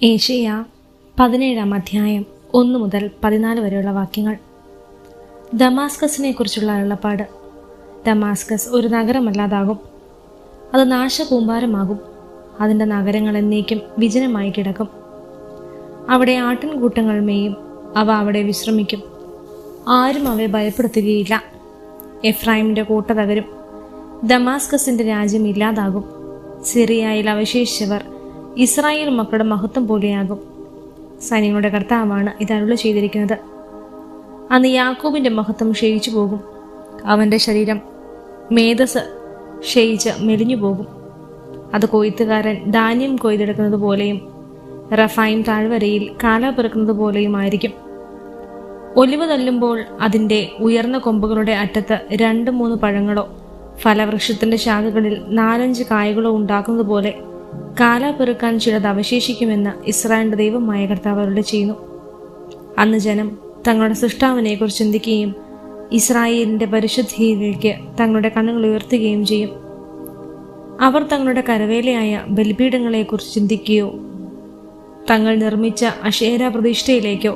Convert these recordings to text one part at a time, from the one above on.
ഏശയ്യാ 17 അധ്യായം 1 മുതൽ 14 വരെയുള്ള വാക്യങ്ങൾ. ദമാസ്കസിനെ കുറിച്ചുള്ള അരുളപ്പാട്. ദമാസ്കസ് ഒരു നഗരമല്ലാതാകും, അത് നാശകൂമ്പാരമാകും. അതിൻ്റെ നഗരങ്ങൾ എന്നേക്കും വിജനമായി കിടക്കും. അവിടെ ആട്ടിൻകൂട്ടങ്ങൾ മേയും, അവ അവിടെ വിശ്രമിക്കും. ആരും അവയെ ഭയപ്പെടുത്തുകയില്ല. എഫ്രൈമിൻ്റെ കോട്ട തകരും, ദമാസ്കസിൻ്റെ രാജ്യം ഇല്ലാതാകും. സിറിയയിൽ അവശേഷിച്ചവർ ഇസ്രായേൽ മക്കളുടെ മഹത്വം പോലെയാകും. സൈന്യങ്ങളുടെ കർത്താവാണ് ഇത് അരുളി ചെയ്തിരിക്കുന്നത്. അന്ന് യാക്കോബിന്റെ മഹത്വം ക്ഷയിച്ചു പോകും. അവന്റെ ശരീരം മേധസ് ക്ഷയിച്ച് മെലിഞ്ഞു പോകും. അത് കൊയ്ത്തുകാരൻ ധാന്യം കൊയ്തെടുക്കുന്നത് പോലെയും റഫായിം താഴ്വരയിൽ കാല പെറുക്കുന്നത് പോലെയുമായിരിക്കും. ഒലിവ് തല്ലുമ്പോൾ അതിൻ്റെ ഉയർന്ന കൊമ്പുകളുടെ അറ്റത്ത് 2-3 പഴങ്ങളോ ഫലവൃക്ഷത്തിന്റെ ശാഖകളിൽ 4-5 കായകളോ ഉണ്ടാക്കുന്നത് പോലെ കാല പെറുക്കാൻ ചിലത് അവശേഷിക്കുമെന്ന് ഇസ്രായേലിന്റെ ദൈവമായ കർത്താവ് അരുളി ചെയ്യുന്നു. അന്ന് ജനം തങ്ങളുടെ സൃഷ്ടാവിനെ കുറിച്ച് ചിന്തിക്കുകയും ഇസ്രായേലിന്റെ പരിശുദ്ധിയിലേക്ക് തങ്ങളുടെ കണ്ണുകൾ ഉയർത്തുകയും ചെയ്യും. അവർ തങ്ങളുടെ കരവേലയായ ബലിപീഠങ്ങളെക്കുറിച്ച് ചിന്തിക്കുകയോ തങ്ങൾ നിർമ്മിച്ച അശേര പ്രതിഷ്ഠയിലേക്കോ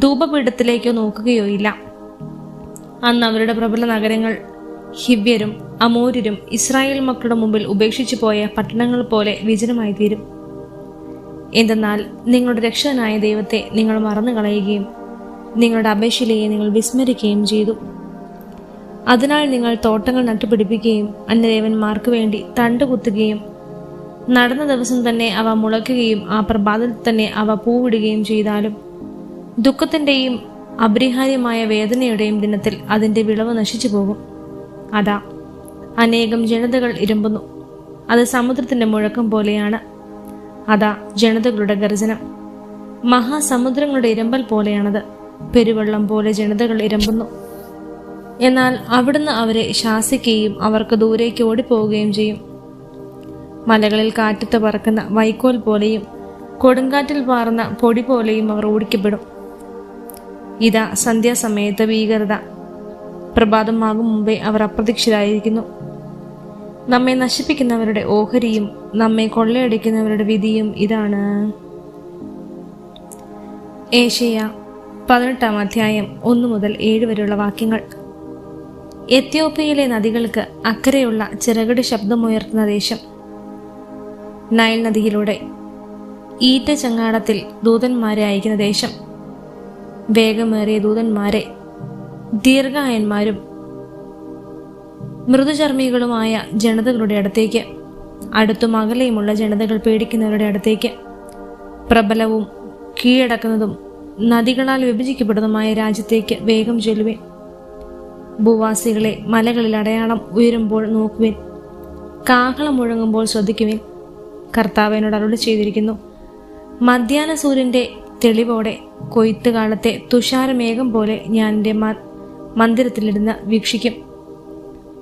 ധൂപപീഠത്തിലേക്കോ നോക്കുകയോ ഇല്ല. അന്ന് അവരുടെ പ്രബല നഗരങ്ങൾ ഹിവ്യരും അമോര്യരും ഇസ്രായേൽ മക്കളുടെ മുമ്പിൽ ഉപേക്ഷിച്ചു പോയ പട്ടണങ്ങൾ പോലെ വിജനമായി തീരും. എന്തെന്നാൽ നിങ്ങളുടെ രക്ഷകനായ ദൈവത്തെ നിങ്ങൾ മറന്നു കളയുകയും നിങ്ങളുടെ അപേക്ഷയിലെ നിങ്ങൾ വിസ്മരിക്കുകയും ചെയ്തു. അതിനാൽ നിങ്ങൾ തോട്ടങ്ങൾ നട്ടുപിടിപ്പിക്കുകയും അന്യദേവന്മാർക്ക് വേണ്ടി തണ്ടുകുത്തുകയും നടന്ന ദിവസം തന്നെ അവ മുളയ്ക്കുകയും ആ പ്രഭാതത്തിൽ തന്നെ അവ പൂവിടുകയും ചെയ്താലും ദുഃഖത്തിൻ്റെയും അപരിഹാര്യമായ വേദനയുടെയും ദിനത്തിൽ അതിൻ്റെ വിളവ് നശിച്ചു പോകും. അതാ, അനേകം ജനതകൾ ഇരമ്പുന്നു, അത് സമുദ്രത്തിന്റെ മുഴക്കം പോലെയാണ്. അതാ ജനതകളുടെ ഗർജനം, മഹാസമുദ്രങ്ങളുടെ ഇരമ്പൽ പോലെയാണത്. പെരുവെള്ളം പോലെ ജനതകൾ ഇരമ്പുന്നു. എന്നാൽ അവിടുന്ന് അവരെ ശാസിക്കുകയും അവർക്ക് ദൂരേക്ക് ഓടിപ്പോവുകയും ചെയ്യും. മലകളിൽ കാറ്റത്ത് പറക്കുന്ന വൈക്കോൽ പോലെയും കൊടുങ്കാറ്റിൽ പാറുന്ന പൊടി പോലെയും അവർ ഓടിക്കപ്പെടും. ഇതാ സന്ധ്യാസമയത്ത് ഭീകരത, പ്രഭാതമാകും മുമ്പേ അവർ അപ്രതീക്ഷിതരായിരിക്കുന്നു. നമ്മെ നശിപ്പിക്കുന്നവരുടെ ഓഹരിയും നമ്മെ കൊള്ളയടിക്കുന്നവരുടെ വിധിയും ഇതാണ്. ഏശയ്യാ 18 അധ്യായം 1 മുതൽ 7 വരെയുള്ള വാക്യങ്ങൾ. എത്യോപ്യയിലെ നദികൾക്ക് അക്കരെയുള്ള ചിറകടി ശബ്ദമുയർത്തുന്ന ദേശം, നൈൽ നദിയിലൂടെ ഈറ്റ ചങ്ങാടത്തിൽ ദൂതന്മാരെ അയക്കുന്ന ദേശം, വേഗമേറിയ ദൂതന്മാരെ ദീർഘായന്മാരും മൃദുചർമ്മികളുമായ ജനതകളുടെ അടുത്തേക്ക്, അടുത്തും അകലെയുമുള്ള ജനതകൾ പേടിക്കുന്നവരുടെ അടുത്തേക്ക്, പ്രബലവും കീഴടക്കുന്നതും നദികളാൽ വിഭജിക്കപ്പെടുന്നതുമായ രാജ്യത്തേക്ക് വേഗം ചെല്ലുവിൻ. ഭൂവാസികളെ, മലകളിൽ അടയാളം ഉയരുമ്പോൾ നോക്കുവിൻ, കാഹളം മുഴങ്ങുമ്പോൾ ശ്രദ്ധിക്കുവിൻ. കർത്താവിനോട് അരുളി ചെയ്തിരിക്കുന്നു, മധ്യാഹ്ന സൂര്യന്റെ തെളിവോടെ കൊയ്ത്തുകാലത്തെ തുഷാരമേഘം പോലെ ഞാൻ എൻ്റെ മന്ദിരത്തിലിരുന്ന് വീക്ഷിക്കും.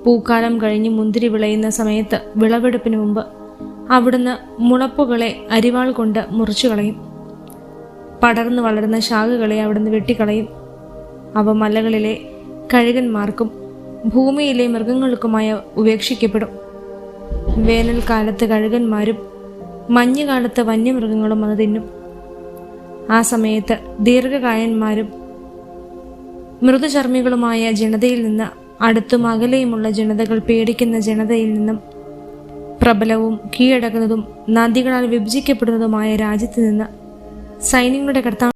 പൂക്കാലം കഴിഞ്ഞ് മുന്തിരി വിളയുന്ന സമയത്ത് വിളവെടുപ്പിന് മുമ്പ് അവിടുന്ന് മുളപ്പുകളെ അരിവാൾ കൊണ്ട് മുറിച്ചു കളയും. പടർന്നു വളരുന്ന ശാഖകളെ അവിടുന്ന് വെട്ടിക്കളയും. അവ മലകളിലെ കഴുകന്മാർക്കും ഭൂമിയിലെ മൃഗങ്ങൾക്കുമായി ഉപേക്ഷിക്കപ്പെടും. വേനൽക്കാലത്ത് കഴുകന്മാരും മഞ്ഞുകാലത്ത് വന്യമൃഗങ്ങളും അത് തിന്നും. ആ സമയത്ത് ദീർഘകായന്മാരും മൃദുചർമ്മികളുമായ ജനതയിൽ നിന്ന്, അടുത്തും അകലെയുമുള്ള ജനതകൾ പേടിക്കുന്ന ജനതയിൽ നിന്നും, പ്രബലവും കീഴടക്കുന്നതും നദികളാൽ വിഭജിക്കപ്പെടുന്നതുമായ രാജ്യത്ത് നിന്ന് സൈന്യങ്ങളുടെ കർത്താവ്